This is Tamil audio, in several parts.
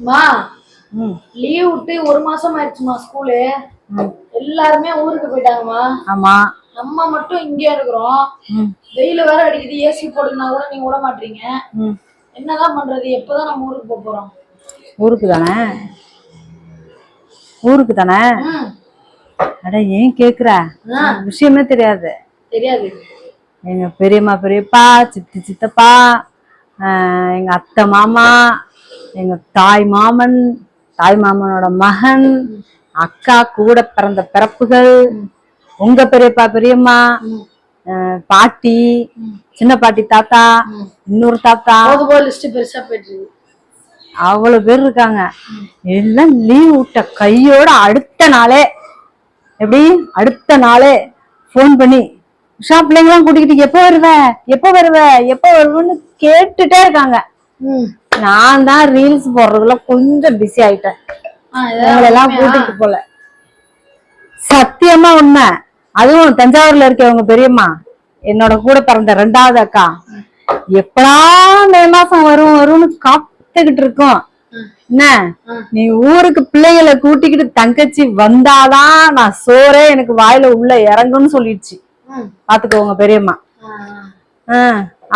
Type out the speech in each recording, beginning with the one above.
மா லீவ் விட்டு 1 மாசம் ஆயிடுச்சுமா ஸ்கூலு. எல்லாருமே ஊருக்கு போயிட்டாங்கம்மா. ஆமா, நம்ம மட்டும் இங்கே இருக்கிறோம். வெயில் வேற அடிக்குது, ஏசி போடுனா கூட நீங்க விட மாட்டீங்க. என்னதான் பண்றது? எப்பதான் நம்ம ஊருக்கு போறோம்? ஊருக்கு தானே, ஊருக்கு தானே. அட ஏன் கேக்குற? விஷயமே தெரியாது. தெரியாது. எங்க பெரியம்மா பெரியப்பா, சித்தி சித்தப்பா, எங்க அத்தை மாமா, எங்க தாய் மாமன், தாய் மாமனோட மகன், அக்கா கூட பிறந்த பிறப்புகள், உங்க பெரியப்பா பெரியம்மா, பாட்டி, சின்ன பாட்டி தாத்தா, இன்னொரு தாத்தா, அவ்வளவு பேர் இருக்காங்க. எல்லாம் லீவ் விட்ட கையோட அடுத்த நாளே, எப்படி அடுத்த நாளே போன் பண்ணி உஷா பிள்ளைங்களாம் கூட்டிக்கிட்டு எப்ப வருவ எப்ப வருவ எப்ப வருவன்னு கேட்டுட்டே இருக்காங்க. நான் தான் ரீல்ஸ் போடுறதுல கொஞ்சம் பிஸி ஆயிட்டேன். எல்லாம் கூட்டிட்டு போல. சத்தியமா உண்மை. அதுவும் தஞ்சாவூர்ல இருக்கவங்க பெரியம்மா, என்னோட கூட பிறந்த 2வது அக்கா, எப்படா மே மாசம் வரும் வரும்னு காத்துக்கிட்டு இருக்கோம். என்ன நீ ஊருக்கு பிள்ளைகளை கூட்டிக்கிட்டு தங்கச்சி வந்தாதான் நான் சோறே எனக்கு வாயில உள்ள இறங்கும்னு சொல்லிடுச்சு. பாத்துக்கோங்க பெரியம்மா.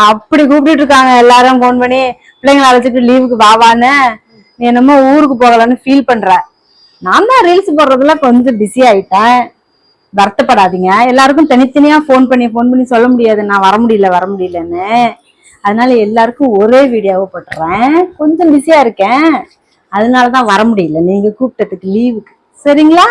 அப்படி கூப்பிட்டு இருக்காங்க எல்லாரும் போன் பண்ணி, பிள்ளைங்களை அழைச்சிட்டு லீவுக்கு வாவான்னு. நீ என்னமோ ஊருக்கு போகலான்னு ஃபீல் பண்ற. நான் தான் ரீல்ஸ் போடுறதுல கொஞ்சம் பிஸி ஆயிட்டேன். வருத்தப்படாதீங்க. எல்லாருக்கும் தனித்தனியா போன் பண்ணி சொல்ல முடியாது நான் வர முடியலன்னு. அதனால எல்லாருக்கும் ஒரே வீடியோவை போட்டுறேன். கொஞ்சம் பிஸியா இருக்கேன், அதனாலதான் வர முடியல நீங்க கூப்பிட்டதுக்கு லீவுக்கு. சரிங்களா?